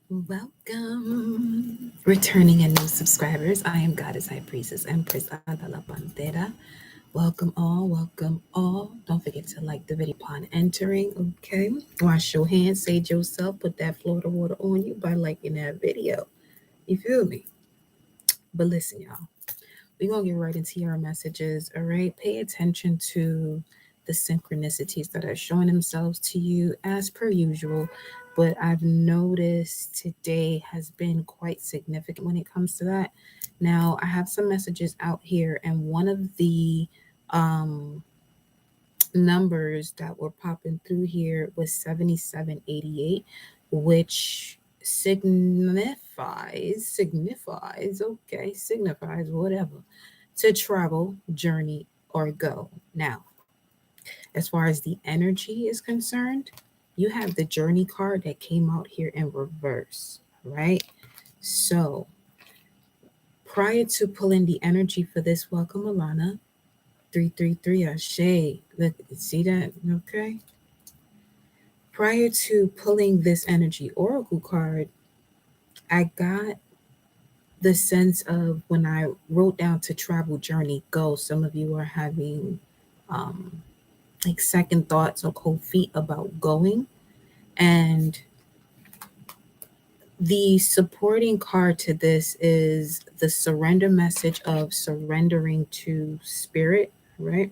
Welcome. Returning and new subscribers. I am Goddess High Priestess Empress Ada La Pantera. Welcome all. Welcome all. Don't forget to like the video upon entering. Okay. Wash your hands. Sage yourself. Put that Florida water on you by liking that video. You feel me? But listen, y'all. We're going to get right into your messages. All right. Pay attention to the synchronicities that are showing themselves to you as per usual. But I've noticed today has been quite significant when it comes to that. Now, I have some messages out here, and one of the um, numbers that were popping through here was 7788, which signifies whatever, to travel, journey, or go. Now, as far as the energy is concerned, you have the journey card that came out here in reverse, right? So prior to pulling the energy for this, welcome Alana. 333 Ashe. Look, see that? Okay. Prior to pulling this energy oracle card, I got the sense of when I wrote down to travel, journey, go. Some of you are having um, like second thoughts or cold feet about going. And the supporting card to this is the surrender message of surrendering to spirit, right?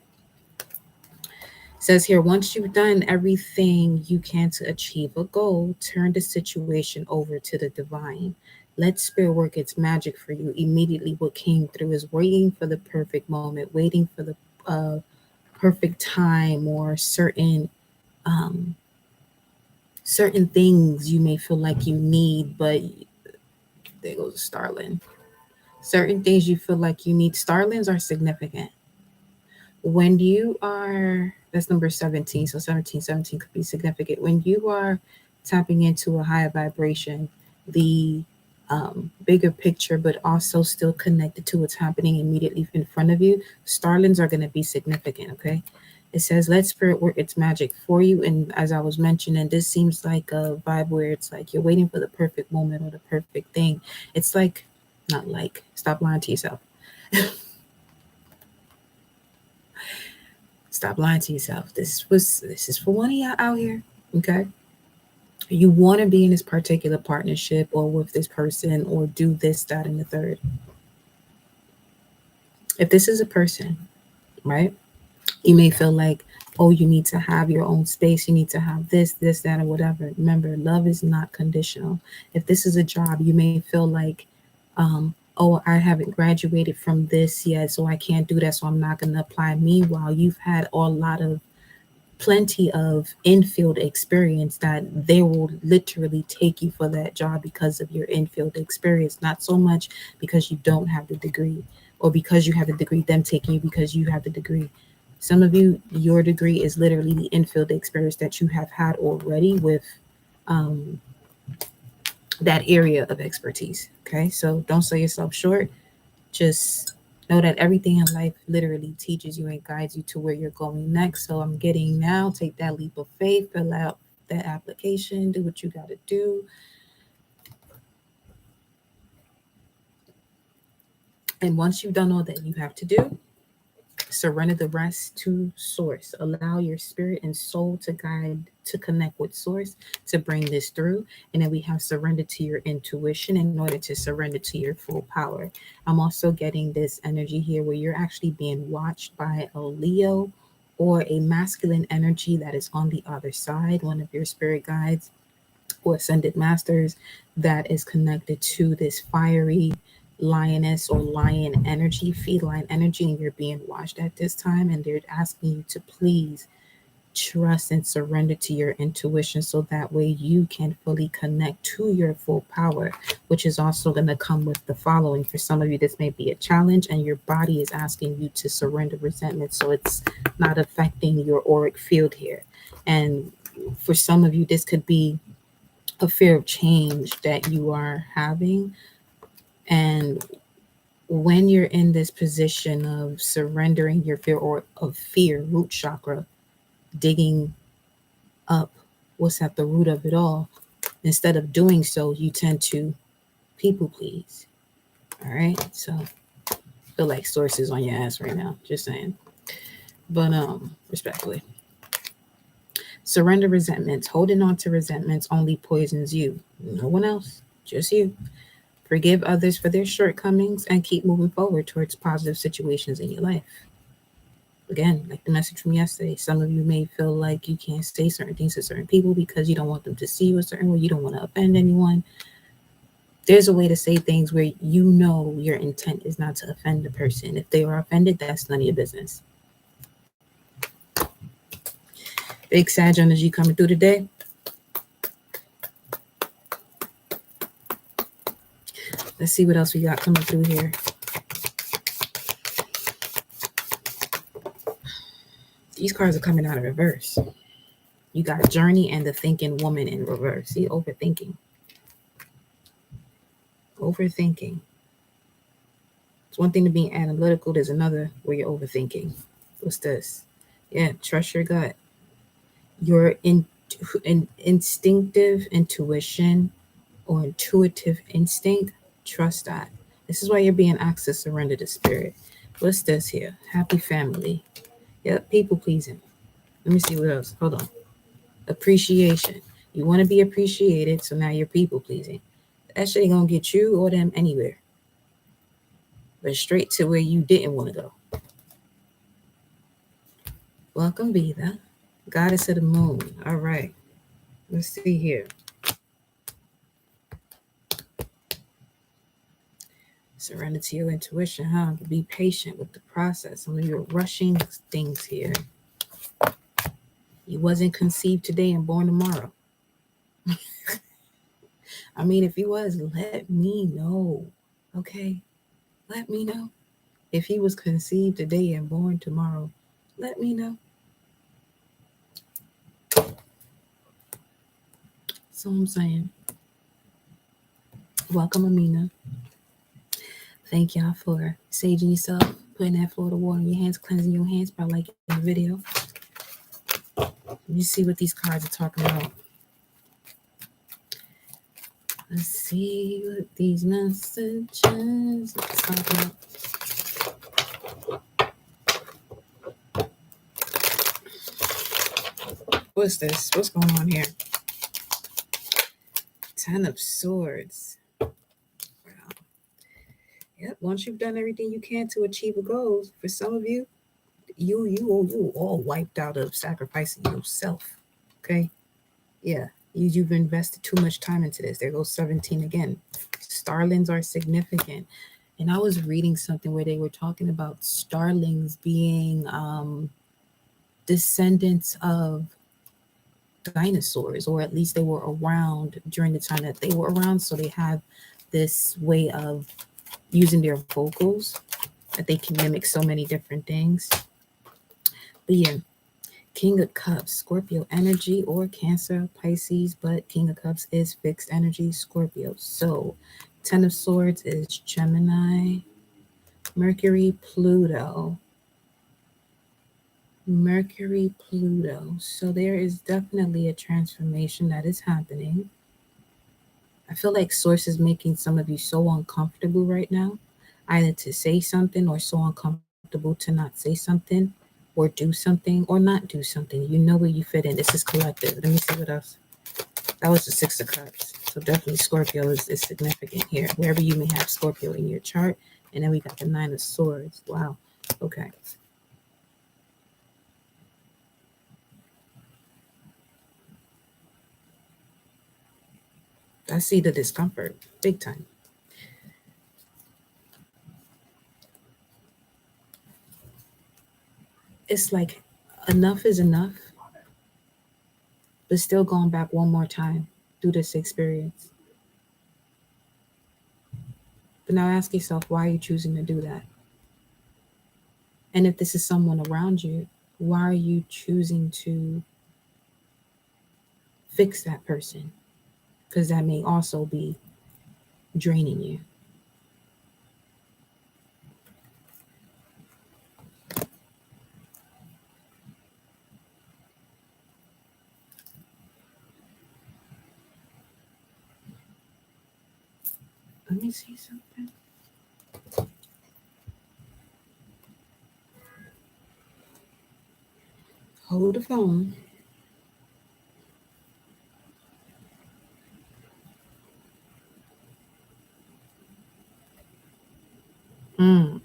Says here, once you've done everything you can to achieve a goal, turn the situation over to the divine. Let spirit work its magic for you. Immediately, what came through is waiting for the perfect moment, waiting for the perfect time, or um, certain things you may feel like you need, but there goes Starling. Certain things you feel like you need. Starlings are significant. When you are, that's number 17, so 17 could be significant. When you are tapping into a higher vibration, the bigger picture, but also still connected to what's happening immediately in front of you, starlings are going to be significant, okay? It says, let spirit work its magic for you. And as I was mentioning, this seems like a vibe where it's like you're waiting for the perfect moment or the perfect thing. It's like, not like, stop lying to yourself. Stop lying to yourself. This is for one of y'all out here. Okay. You want to be in this particular partnership or with this person or do this, that, and the third. If this is a person, right? You may feel like, oh, you need to have your own space. You need to have this, that, or whatever. Remember, love is not conditional. If this is a job, you may feel like, oh, I haven't graduated from this yet, so I can't do that, so I'm not going to apply. Meanwhile, you've had a lot of plenty of infield experience that they will literally take you for that job because of your infield experience, not so much because you don't have the degree or because you have the degree, them taking you because you have the degree. Some of you, your degree is literally the infield experience that you have had already with um, that area of expertise. Okay, so don't sell yourself short. Just know that everything in life literally teaches you and guides you to where you're going next. So I'm getting now, take that leap of faith, fill out that application, do what you got to do. And once you've done all that you have to do, surrender the rest to source. Allow your spirit and soul to guide, to connect with source, to bring this through. And then we have surrender to your intuition in order to surrender to your full power. I'm also getting this energy here where you're actually being watched by a Leo or a masculine energy that is on the other side, one of your spirit guides or ascended masters that is connected to this fiery lioness or lion energy, feline energy, and you're being watched at this time. And they're asking you to please trust and surrender to your intuition so that way you can fully connect to your full power, which is also going to come with the following. For some of you, this may be a challenge, and your body is asking you to surrender resentment so it's not affecting your auric field here. And for some of you, this could be a fear of change that you are having. And when you're in this position of surrendering your fear or of fear, root chakra, digging up what's at the root of it all, Instead of doing so, you tend to people please. All right. So I feel like source is on your ass right now. Just saying. But respectfully. Surrender resentments. Holding on to resentments only poisons you. No one else. Just you. Forgive others for their shortcomings and keep moving forward towards positive situations in your life. Again, like the message from yesterday, some of you may feel like you can't say certain things to certain people because you don't want them to see you a certain way. You don't want to offend anyone. There's a way to say things where you know your intent is not to offend the person. If they are offended, that's none of your business. Big Sag energy coming through today. Let's see what else we got coming through here. These cards are coming out of reverse. You got Journey and the Thinking Woman in reverse. See, overthinking. Overthinking. It's one thing to be analytical. There's another where you're overthinking. What's this? Yeah, trust your gut. Your instinctive intuition or intuitive instinct, trust that. This is why you're being asked to surrender to spirit. What's this here? Happy family. Yep, people pleasing. Let me see what else. Hold on. Appreciation. You want to be appreciated, so now you're people pleasing. That shit ain't gonna get you or them anywhere, but straight to where you didn't want to go. Welcome, Vida, goddess of the moon. All right, let's see here. Surrender to your intuition, huh? Be patient with the process. Some of you are rushing things here. You wasn't conceived today and born tomorrow. I mean, if he was, let me know. Okay? Let me know. If he was conceived today and born tomorrow, let me know. So I'm saying, welcome, Amina. Thank y'all for saging yourself, putting that Florida water in your hands, cleansing your hands by liking the video. Let me see what these cards are talking about. Let's see what these messages are talking about. What's this? What's going on here? 10 of Swords. Wow. Yep. Once you've done everything you can to achieve a goal, for some of you, you all wiped out of sacrificing yourself. Okay. Yeah. You've invested too much time into this. There goes 17 again. Starlings are significant. And I was reading something where they were talking about starlings being descendants of dinosaurs, or at least they were around during the time that they were around. So they have this way of using their vocals that they can mimic so many different things. But yeah, King of Cups, Scorpio energy or Cancer, Pisces, but King of Cups is fixed energy, Scorpio. So 10 of Swords is Gemini, Mercury, Pluto. Mercury, Pluto. So there is definitely a transformation that is happening. I feel like Source is making some of you so uncomfortable right now, either to say something or so uncomfortable to not say something or do something or not do something. You know where you fit in. This is collective. Let me see what else. That was the 6 of Cups. So definitely Scorpio is significant here, wherever you may have Scorpio in your chart. And then we got the 9 of Swords. Wow. Okay. I see the discomfort big time. It's like enough is enough, but still going back one more time through this experience. But now ask yourself, why are you choosing to do that? And if this is someone around you, why are you choosing to fix that person? Because that may also be draining you. Let me see something. Hold the phone. Mm.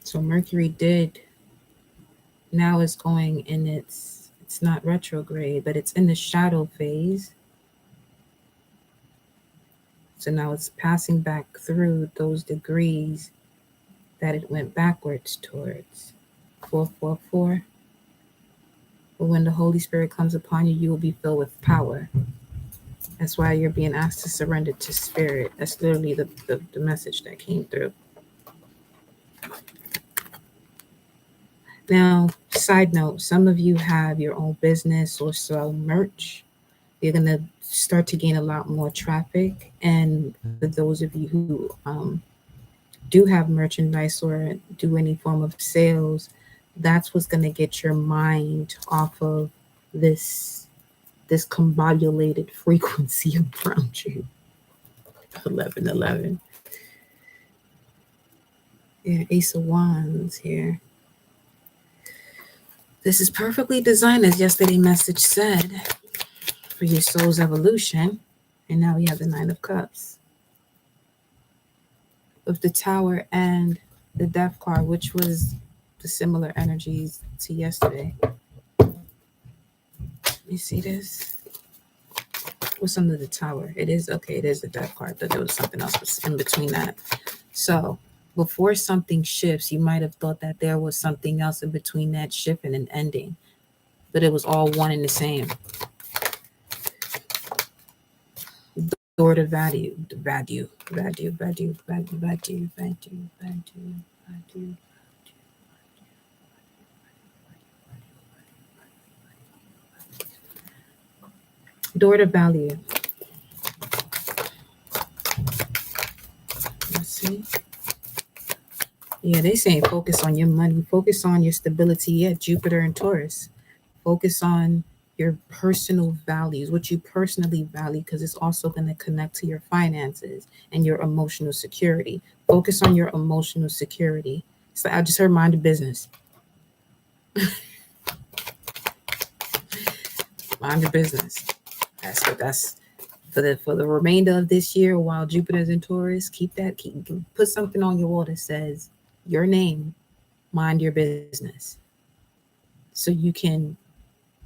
So Mercury did now is going in it's not retrograde, but it's in the shadow phase. So now it's passing back through those degrees that it went backwards towards. 444. But when the Holy Spirit comes upon you, you will be filled with power. That's why you're being asked to surrender to spirit. That's literally the message that came through. Now, side note, some of you have your own business or sell merch. You're going to start to gain a lot more traffic. And for those of you who do have merchandise or do any form of sales, that's what's going to get your mind off of this combobulated frequency around you. 1111. Yeah, Ace of Wands here. This is perfectly designed, as yesterday's message said, for your soul's evolution. And now we have the Nine of Cups. With the Tower and the Death card, which was the similar energies to yesterday. You see this? What's under the Tower? It is, okay, it is the Death card, but there was something else in between that. So before something shifts, you might have thought that there was something else in between that shift and an ending, but it was all one and the same. Door to value. Door to value. Let's see. Yeah, they saying focus on your money, focus on your stability. Yeah, Jupiter and Taurus. Focus on your personal values, what you personally value, because it's also going to connect to your finances and your emotional security. Focus on your emotional security. So I just heard mind the business. Mind the business. That's for the remainder of this year while Jupiter's in Taurus. Put something on your wall that says your name, mind your business. So you can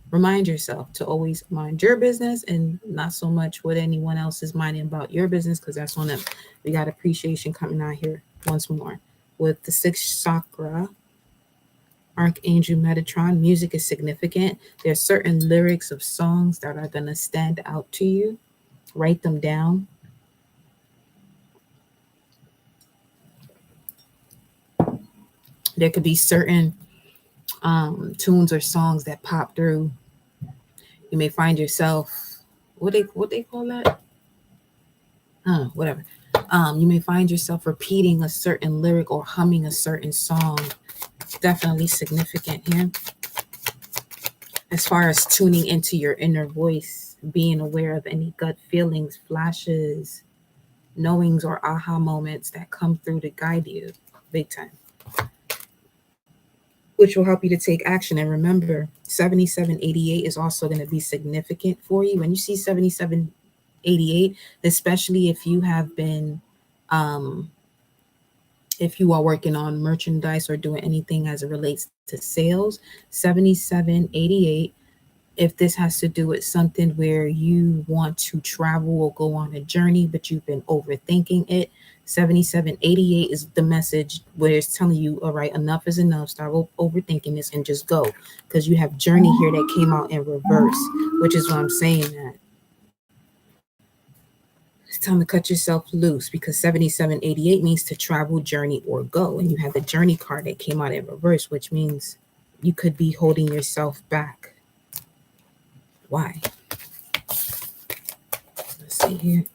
remind yourself to always mind your business and not so much what anyone else is minding about your business, because that's on them. We got appreciation coming out here once more. With the 6th chakra, Archangel Metatron, music is significant. There's certain lyrics of songs that are going to stand out to you. Write them down. There could be certain tunes or songs that pop through. You may find yourself, what they call that? Whatever. You may find yourself repeating a certain lyric or humming a certain song. It's definitely significant here. As far as tuning into your inner voice, being aware of any gut feelings, flashes, knowings, or aha moments that come through to guide you big time, which will help you to take action. And remember, 7788 is also going to be significant for you. When you see 7788, especially if you have been, if you are working on merchandise or doing anything as it relates to sales, 7788, if this has to do with something where you want to travel or go on a journey, but you've been overthinking it, 7788 is the message where it's telling you, all right, enough is enough. Start overthinking this and just go. Because you have journey here that came out in reverse, which is why I'm saying that. It's time to cut yourself loose, because 7788 means to travel, journey, or go. And you have the journey card that came out in reverse, which means you could be holding yourself back. Why? Let's see here.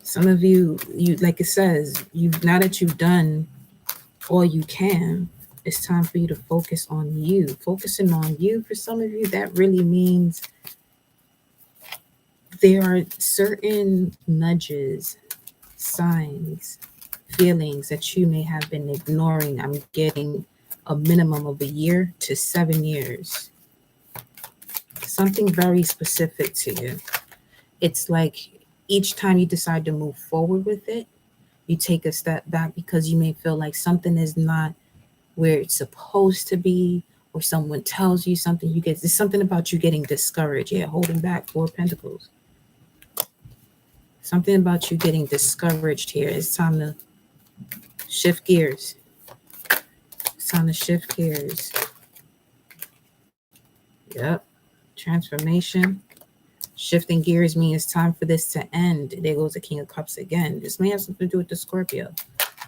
Some of you like it says, now that you've done all you can, It's time for you to focus on you. Focusing on you, for some of you, that really means there are certain nudges, signs, feelings that you may have been ignoring. I'm getting a minimum of a year to 7 years. Something very specific to you. It's like each time you decide to move forward with it, you take a step back because you may feel like something is not where it's supposed to be, or someone tells you something. There's something about you getting discouraged. Yeah, holding back, 4 of Pentacles. Something about you getting discouraged here. It's time to shift gears. It's time to shift gears. Yep. Transformation. Shifting gears means it's time for this to end. There goes the King of Cups again. This may have something to do with the Scorpio.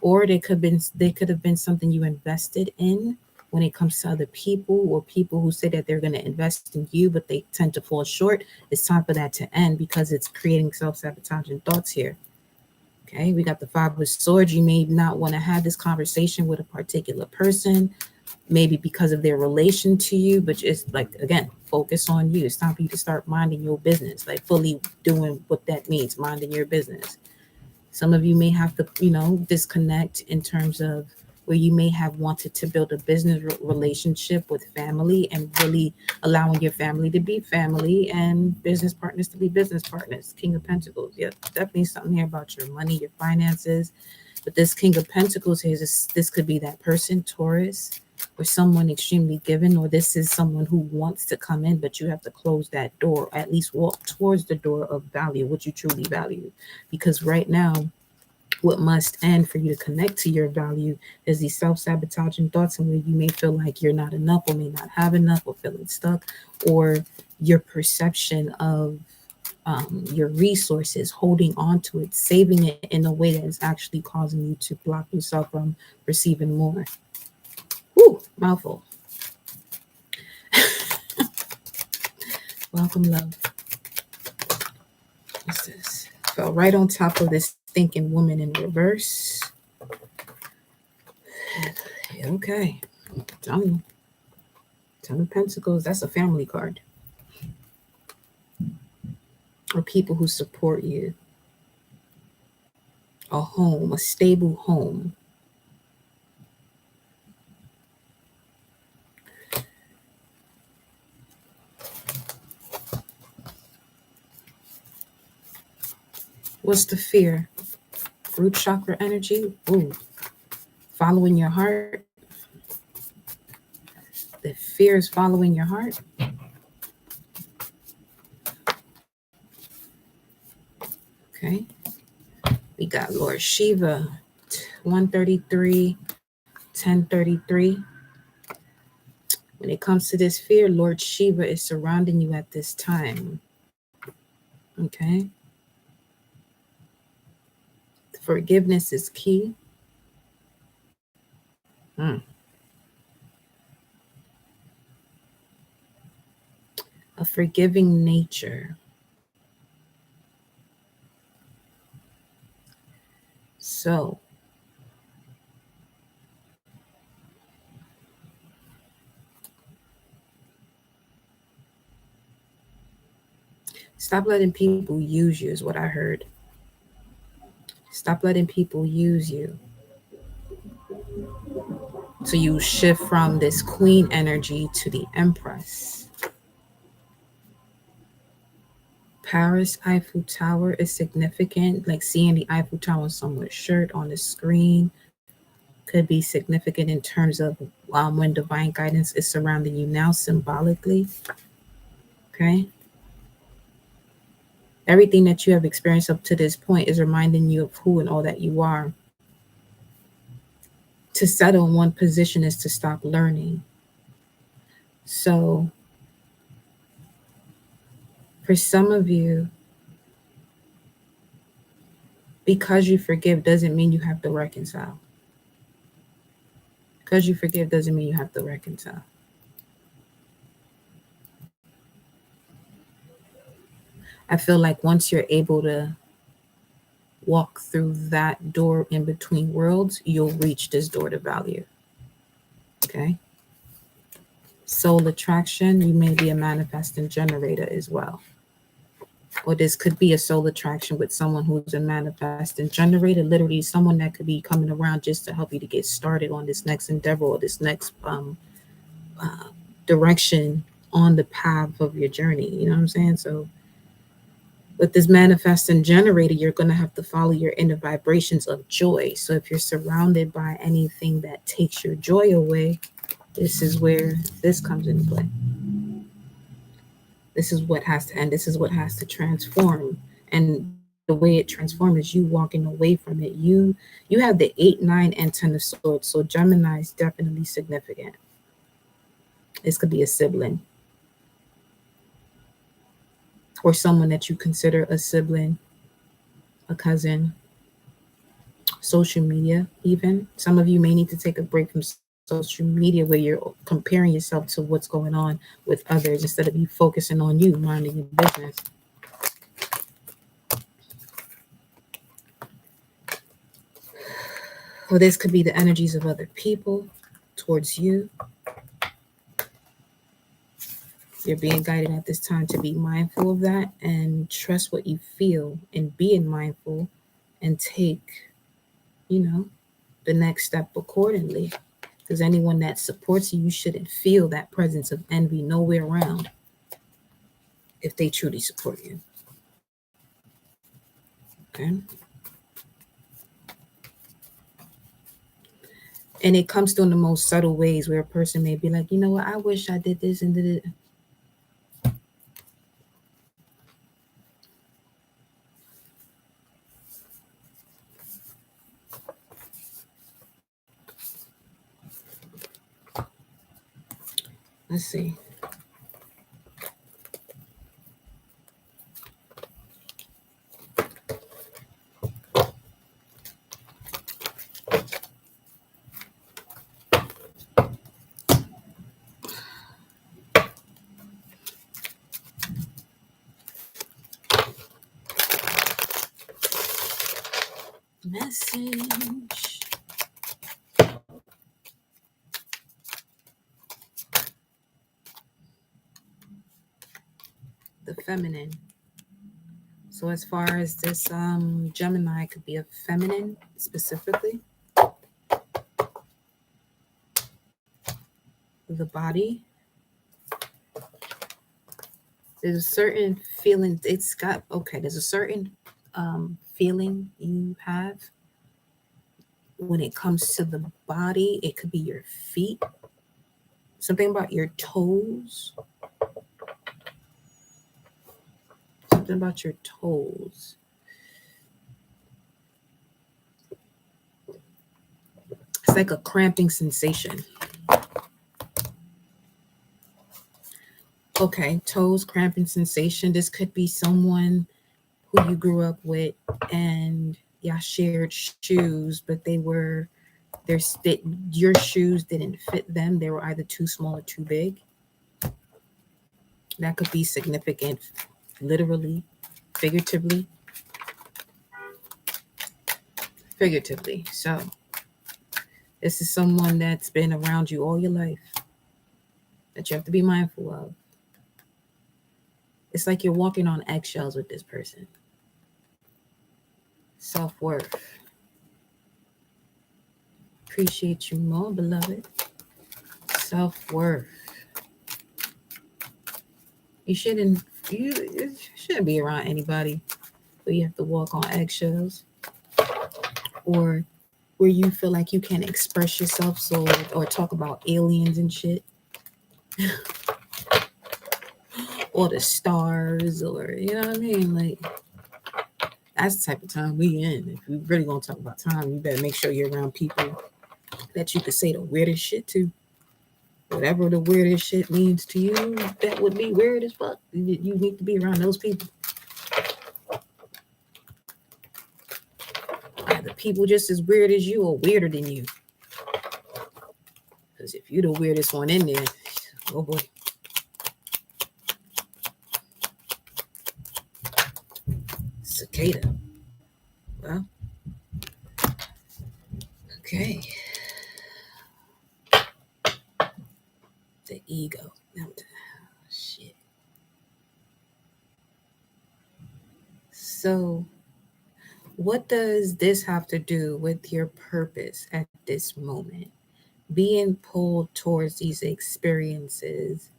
Or they could have been something you invested in when it comes to other people, or people who say that they're going to invest in you, but they tend to fall short. It's time for that to end because it's creating self-sabotaging thoughts here. Okay, we got the Five of Swords. You may not want to have this conversation with a particular person, maybe because of their relation to you, but just like, again, focus on you. It's time for you to start minding your business, like fully doing what that means, minding your business. Some of you may have to, disconnect in terms of where you may have wanted to build a business relationship with family and really allowing your family to be family and business partners to be business partners. King of Pentacles. Yep, definitely something here about your money, your finances. But this King of Pentacles here, this could be that person, Taurus, or someone extremely given, or this is someone who wants to come in, but you have to close that door, at least walk towards the door of value, what you truly value. Because right now, what must end for you to connect to your value is these self-sabotaging thoughts, and where you may feel like you're not enough, or may not have enough, or feeling stuck, or your perception of your resources, holding on to it, saving it in a way that is actually causing you to block yourself from receiving more. Whew, mouthful. Welcome, love. What's this? Fell right on top of this thinking woman in reverse. Okay. Tell me. 10 of Pentacles. That's a family card. Or people who support you. A home, a stable home. What's the fear? Root chakra energy. Ooh. Following your heart. The fear is following your heart. Okay. We got Lord Shiva. 133, 1033. When it comes to this fear, Lord Shiva is surrounding you at this time. Okay. Forgiveness is key. A forgiving nature. So, stop letting people use you is what I heard. Stop letting people use you. So you shift from this queen energy to the Empress. Paris Eiffel Tower is significant. Like seeing the Eiffel Tower on someone's shirt on the screen could be significant in terms of when divine guidance is surrounding you now symbolically. Okay. Everything that you have experienced up to this point is reminding you of who and all that you are. To settle in one position is to stop learning. So for some of you, because you forgive doesn't mean you have to reconcile. Because you forgive doesn't mean you have to reconcile. I feel like once you're able to walk through that door in between worlds, you'll reach this door to value. Okay. Soul attraction, you may be a manifesting generator as well. Or this could be a soul attraction with someone who's a manifesting generator, literally someone that could be coming around just to help you to get started on this next endeavor or this next direction on the path of your journey. You know what I'm saying? So with this manifesting generator, you're going to have to follow your inner vibrations of joy. So if you're surrounded by anything that takes your joy away, this is where this comes into play. This is what has to end. This is what has to transform. And the way it transforms is you walking away from it. You have the 8, 9, and 10 of swords. So Gemini is definitely significant. This could be a sibling or someone that you consider a sibling, a cousin, social media even. Some of you may need to take a break from social media where you're comparing yourself to what's going on with others instead of you focusing on you, minding your business. Or this could be the energies of other people towards you. You're being guided at this time to be mindful of that and trust what you feel and being mindful and take, the next step accordingly. Because anyone that supports you, you shouldn't feel that presence of envy nowhere around if they truly support you. Okay. And it comes through in the most subtle ways where a person may be like, you know what, I wish I did this and did it. Let's see. Message. The feminine. So as far as this Gemini could be a feminine specifically. The body. There's a certain feeling. There's a certain feeling you have when it comes to the body. It could be your feet. Something about your toes. Something about your toes. It's like a cramping sensation. Okay, toes, cramping sensation. This could be someone who you grew up with and y'all shared shoes, but your shoes didn't fit them. They were either too small or too big. That could be significant, literally, figuratively. So this is someone that's been around you all your life that you have to be mindful of. It's like you're walking on eggshells with this person. Self-worth. Appreciate you more, beloved. Self-worth. You shouldn't be around anybody where you have to walk on eggshells or where you feel like you can't express yourself or talk about aliens and shit. Or the stars, or you know what I mean? Like, that's the type of time we in. If we really gonna talk about time, you better make sure you're around people that you could say the weirdest shit to. Whatever the weirdest shit means to you, that would be weird as fuck. You need to be around those people. Either people just as weird as you or weirder than you. Because if you're the weirdest one in there, oh boy. Cicada. Well, okay. The ego. Shit. So, what does this have to do with your purpose at this moment? Being pulled towards these experiences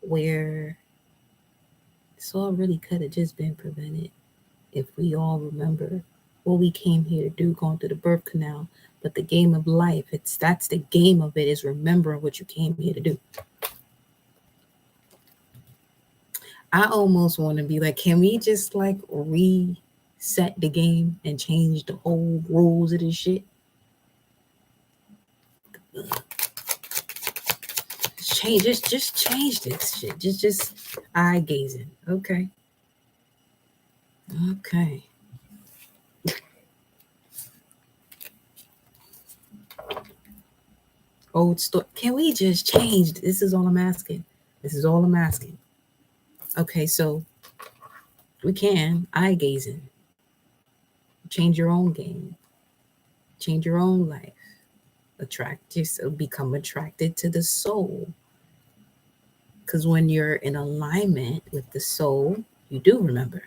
where this all really could have just been prevented if we all remember what we came here to do going through the birth canal. But the game of life, that's the game of it, is remembering what you came here to do. I almost want to be like, can we just like reset the game and change the whole rules of this shit? Just change this shit. Just eye gazing. Okay. Old story. Can we just change? This is all I'm asking. Okay, so we can eye gazing. Change your own game. Change your own life. Become attracted to the soul. Because when you're in alignment with the soul, you do remember.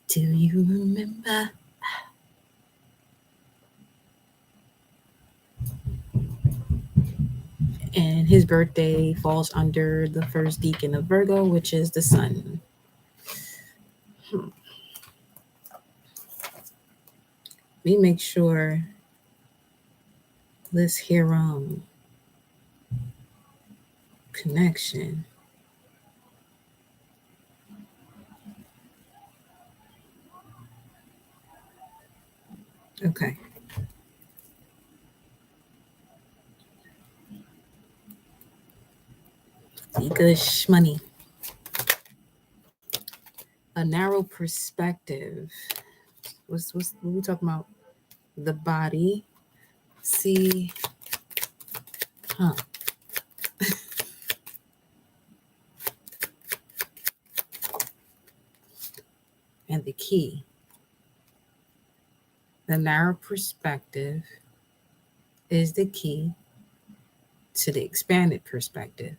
Do you remember? And his birthday falls under the first decan of Virgo, which is the sun. Let me make sure this here connection. Okay. Good money. A narrow perspective. What we talking about? The body. See, and the key. The narrow perspective is the key to the expanded perspective.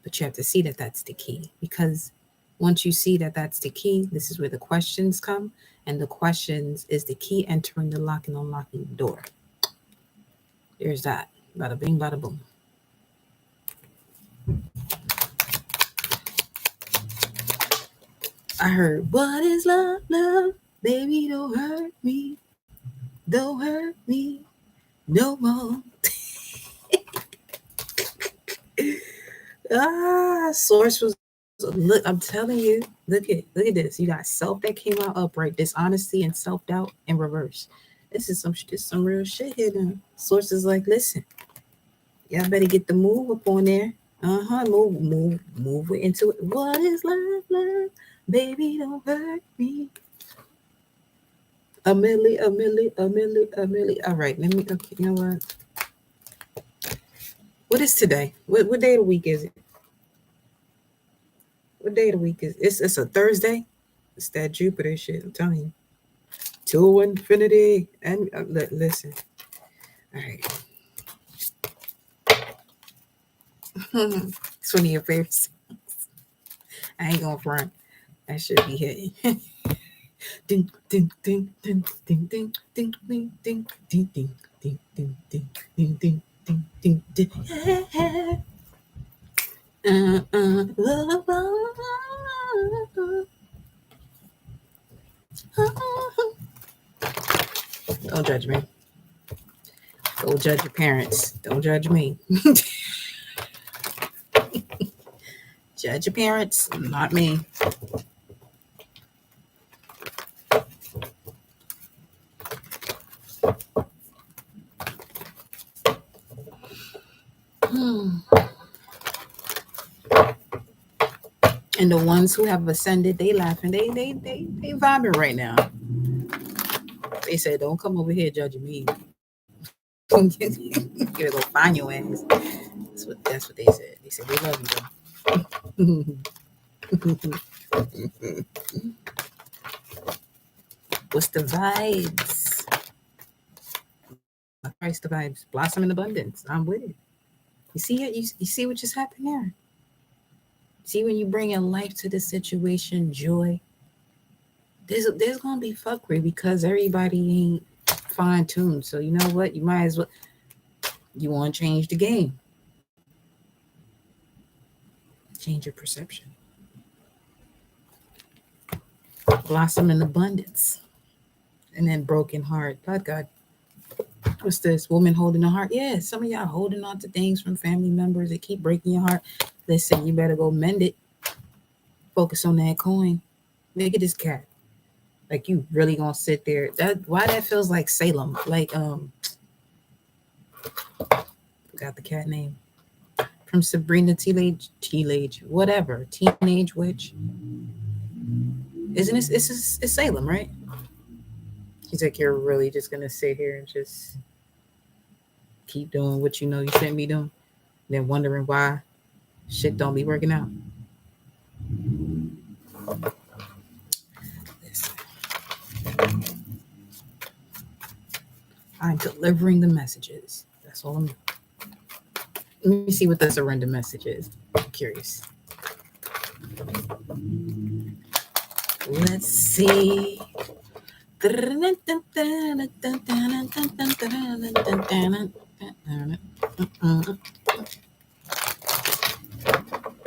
But you have to see that that's the key, because once you see that that's the key, this is where the questions come, and the questions is the key entering the lock and unlocking the door. There's that. Bada bing, bada boom. I heard, what is love, love? Baby, don't hurt me. Don't hurt me no more. Source was, look, I'm telling you, look at this. You got self that came out upright, dishonesty and self-doubt in reverse. This is some real shit here now. Source is like, listen, y'all better get the move up on there. Move into it. What is love, love? Baby, don't hurt me. A milli. All right, let me, okay, you know what? What is today? What day of the week is it? What day of the week is it? It's a Thursday? It's that Jupiter shit, I'm telling you. To infinity. And listen. All right. It's one of your favorite songs. I ain't gonna front. That should be hitting. Ding ding ding ding ding ding ding ding ding ding ding ding ding ding ding ding ding ding. Don't judge me. Go judge your parents. Don't judge me. Judge your parents, not me. And the ones who have ascended, they laughing. They vibing right now. They said, "Don't come over here judging me. You're gonna go find your ass." That's what they said. They said they love you, though. What's the vibes? Christ, the vibes. Blossom in abundance. I'm with it. You see it? You see what just happened there? See, when you bring in life to the situation, joy, there's gonna be fuckery because everybody ain't fine tuned. So you know what? You might as well, you want to change the game, change your perception, blossom in abundance, and then broken heart. God, what's this? Woman holding a heart. Yeah, some of y'all holding on to things from family members that keep breaking your heart. Listen, you better go mend it. Focus on that coin. Look at this cat. Like you really gonna sit there? That why that feels like Salem. Like forgot the cat name from Sabrina Teenage, whatever, Teenage Witch. Isn't it? It's Salem, right? He's like, you're really just gonna sit here and just keep doing what you know you shouldn't be doing, then wondering why shit don't be working out. I'm delivering the messages. That's all I'm doing. Let me see what the surrender message is. I'm curious. Let's see.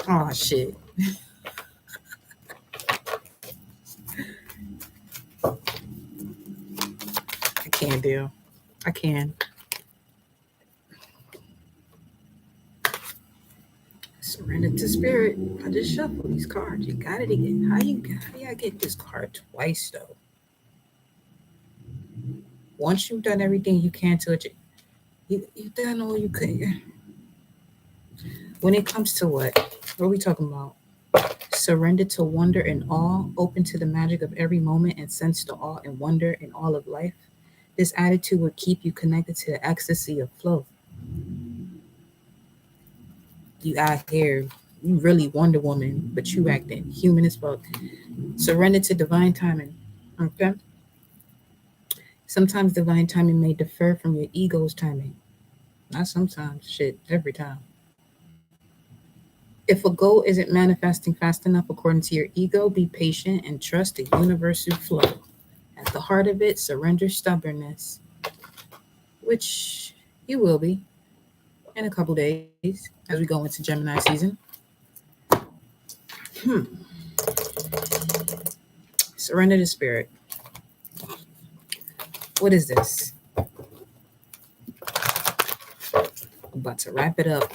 Oh shit. I can't deal. I can. Surrender to spirit. I just shuffle these cards. You got it again. How you get this card twice though? Once you've done everything you can to it, you've done all you could. When it comes to what are we talking about? Surrender to wonder and awe, open to the magic of every moment and sense the awe and wonder in all of life. This attitude will keep you connected to the ecstasy of flow. You out here, you really Wonder Woman, but you acting human as fuck. Surrender to divine timing. Okay? Sometimes divine timing may differ from your ego's timing. Not sometimes, shit, every time. If a goal isn't manifesting fast enough according to your ego, be patient and trust the universal flow. At the heart of it, surrender stubbornness, which you will be in a couple days as we go into Gemini season. Hmm. Surrender to spirit. What is this? I'm about to wrap it up.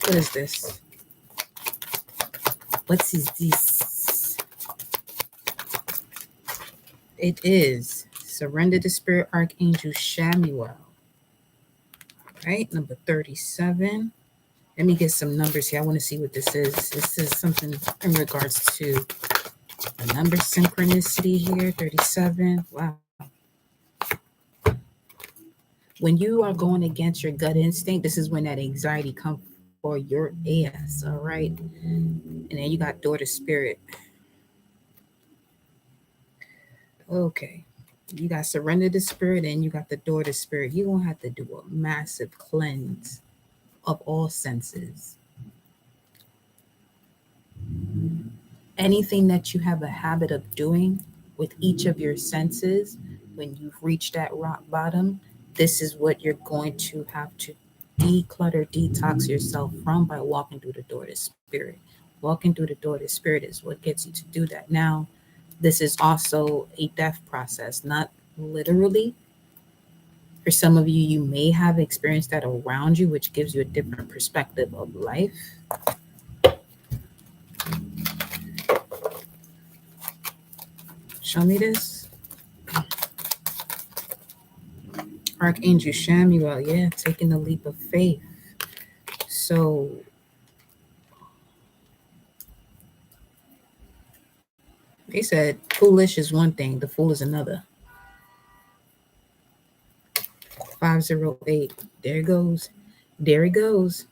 What is this? What is this? It is Surrender to Spirit Archangel Shamuel. Right, number 37. Let me get some numbers here. I want to see what this is. This is something in regards to a number synchronicity here. 37. Wow. When you are going against your gut instinct, this is when that anxiety comes for your ass. All right. And then you got daughter spirit. Okay. You got surrender to spirit and you got the daughter spirit. You're going to have to do a massive cleanse of all senses. Anything that you have a habit of doing with each of your senses, when you've reached that rock bottom, this is what you're going to have to declutter, detox yourself from by walking through the door to spirit. Walking through the door to spirit is what gets you to do that. Now, this is also a death process, not literally. For some of you, you may have experienced that around you, which gives you a different perspective of life. Show me this. Archangel Shamuel, yeah, taking the leap of faith. So they said foolish is one thing, the fool is another. 508. There it goes. There it goes.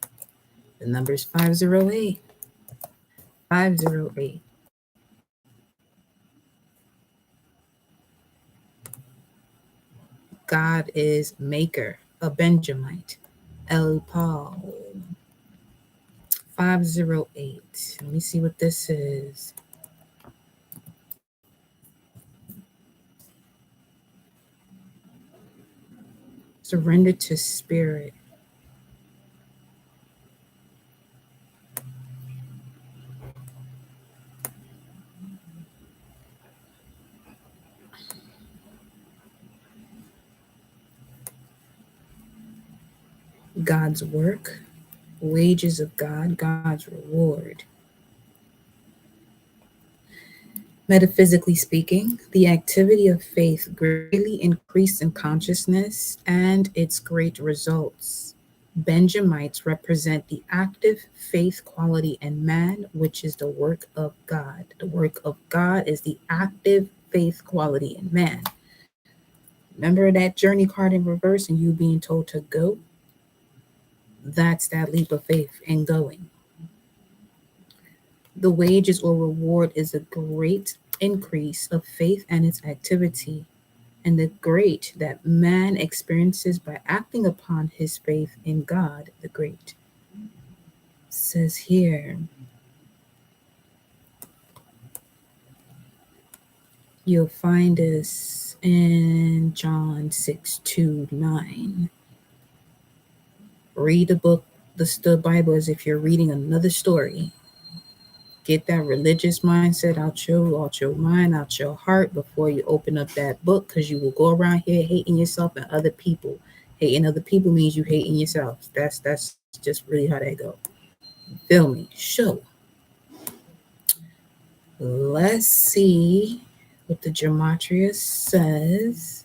The number is 508. 508. God is maker. a Benjamite. El Paul. 508. Let me see what this is. Surrender to spirit. God's work, wages of God, God's reward. Metaphysically speaking, the activity of faith greatly increased in consciousness and its great results. Benjamites represent the active faith quality in man, which is the work of God. The work of God is the active faith quality in man. Remember that journey card in reverse and you being told to go? That's that leap of faith in going. The wages or reward is a great increase of faith and its activity, and the great that man experiences by acting upon his faith in God, the great. It says here, you'll find this in John 6:2-9. Read the book, the Bible, as if you're reading another story. Get that religious mindset out your mind, out your heart before you open up that book, because you will go around here hating yourself and other people. Hating other people means you hating yourself. That's just really how that go. Feel me? Sure. Let's see what the gematria says.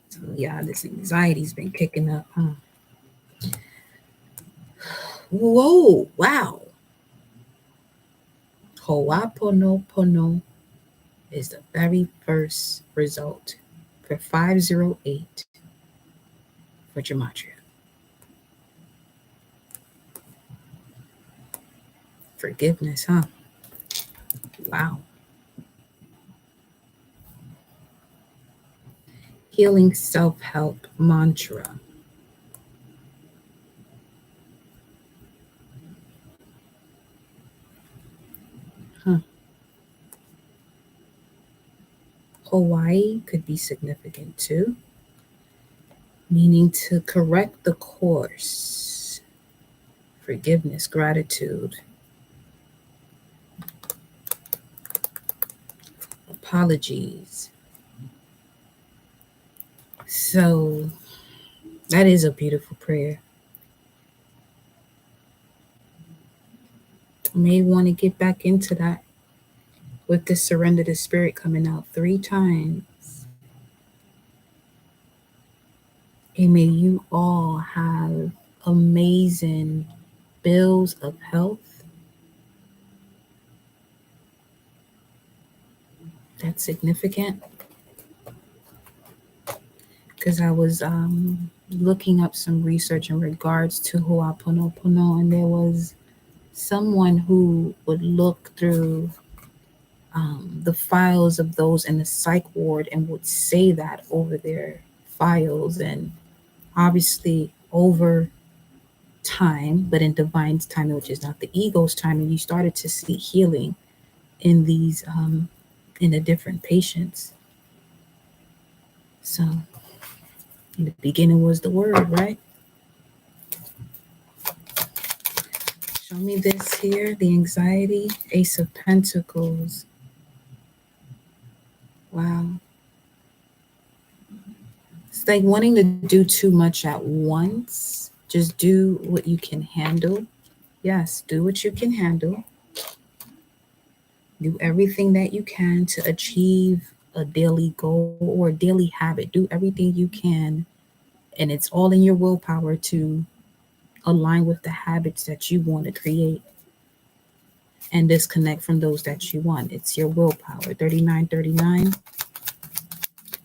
So yeah, this anxiety's been kicking up, huh? Whoa, wow. Ho'aponopono is the very first result for 508 for gematria. Forgiveness, huh? Wow. Healing self-help mantra. Huh. Hawaii could be significant too, meaning to correct the course. Forgiveness, gratitude, apologies. So that is a beautiful prayer. May want to get back into that with the surrender to spirit coming out 3 times. And may you all have amazing bills of health. That's significant. Because I was looking up some research in regards to Ho'aponopono, and there was someone who would look through the files of those in the psych ward and would say that over their files. And obviously over time, but in divine's timing, which is not the ego's timing, you started to see healing in these in the different patients. So in the beginning was the word, right? Show me this here, the anxiety, Ace of Pentacles. Wow. It's like wanting to do too much at once. Just do what you can handle. Yes, do what you can handle. Do everything that you can to achieve a daily goal or a daily habit. Do everything you can. And it's all in your willpower to align with the habits that you want to create and disconnect from those that you want. It's your willpower. 3939.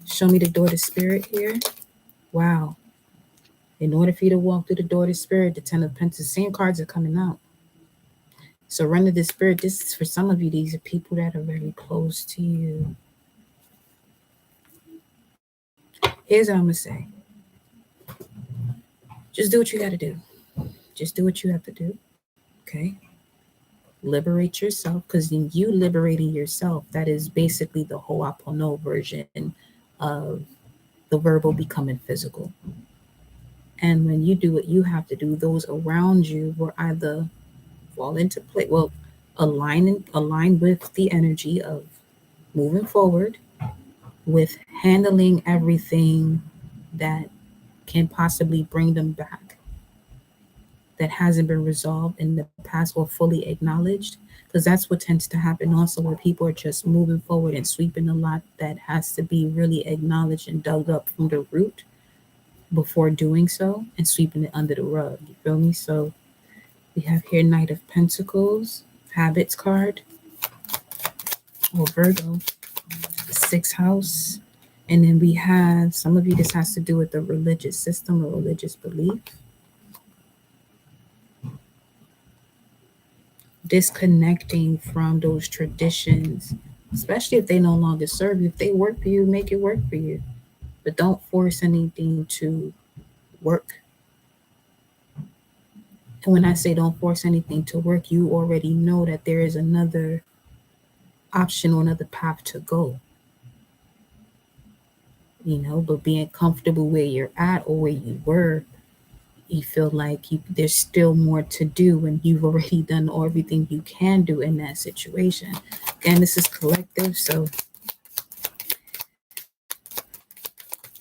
Show me the door to spirit here. Wow. In order for you to walk through the door to spirit, the 10 of Pentacles, same cards are coming out. Surrender to spirit. This is for some of you. These are people that are very close to you. Here's what I'm going to say. Just do what you got to do. Just do what you have to do. Okay. Liberate yourself, because in you liberating yourself, that is basically the Ho'apono version of the verbal becoming physical. And when you do what you have to do, those around you will either fall into place, well, align with the energy of moving forward, with handling everything that can possibly bring them back, that hasn't been resolved in the past or fully acknowledged. Because that's what tends to happen also, where people are just moving forward and sweeping a lot that has to be really acknowledged and dug up from the root before doing so, and sweeping it under the rug. You feel me? So we have here Knight of Pentacles, Habits card, or Virgo, the sixth house. And then we have, some of you, this has to do with the religious system or religious belief. Disconnecting from those traditions, especially if they no longer serve you. If they work for you, make it work for you. But don't force anything to work. And when I say don't force anything to work, you already know that there is another option or another path to go. But being comfortable where you're at or where you were, you feel like there's still more to do, and you've already done everything you can do in that situation. Again, this is collective, so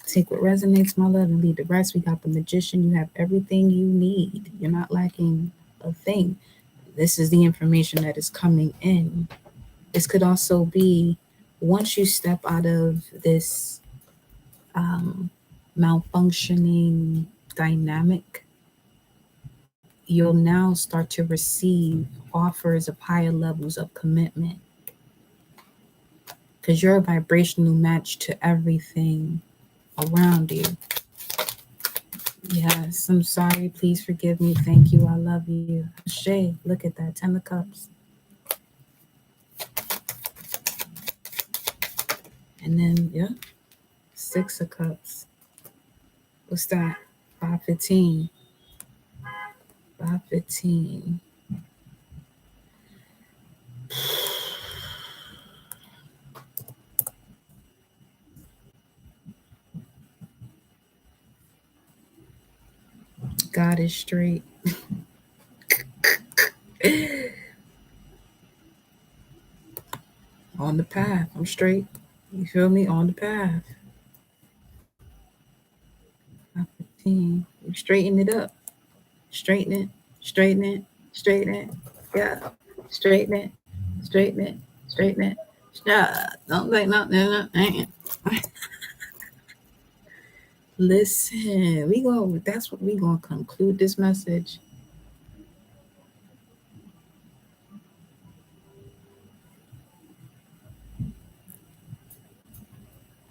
take what resonates, my love, and leave the rest. We got the Magician. You have everything you need. You're not lacking a thing. This is the information that is coming in. This could also be, once you step out of this malfunctioning dynamic, you'll now start to receive offers of higher levels of commitment, because you're a vibrational match to everything around you. Yes, I'm sorry. Please forgive me. Thank you. I love you. Shay, look at that. 10 of Cups. And then, yeah, 6 of Cups. What's that? 515. 515. God is straight. On the path. I'm straight. You feel me? On the path. 515. You straighten it up. Straighten it. Straighten it. Straighten it. Yeah. Straighten it. Straighten it. Straighten it. Don't think nothing. Listen, that's what we gonna conclude this message.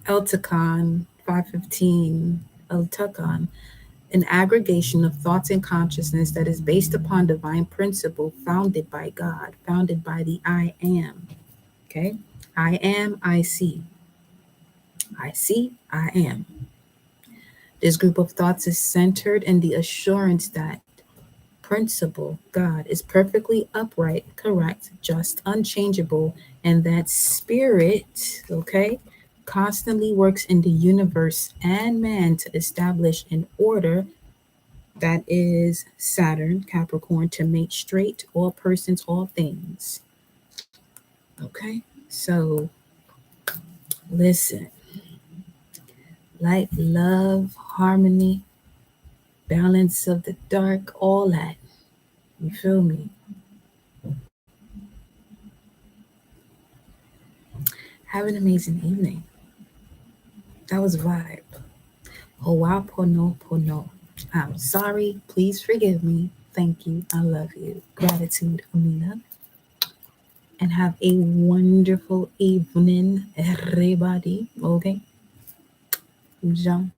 Elticon 515, Elticon, an aggregation of thoughts and consciousness that is based upon divine principle, founded by God, founded by the I am. Okay? I am, I see. I see, I am. This group of thoughts is centered in the assurance that principle, God, is perfectly upright, correct, just, unchangeable, and that spirit, okay, constantly works in the universe and man to establish an order that is Saturn, Capricorn, to make straight all persons, all things. Okay, so listen. Light, love, harmony, balance of the dark, all that. You feel me? Have an amazing evening. That was a vibe. Ho'aponopono. I'm sorry. Please forgive me. Thank you. I love you. Gratitude, Amina. And have a wonderful evening, everybody. Okay? Jean.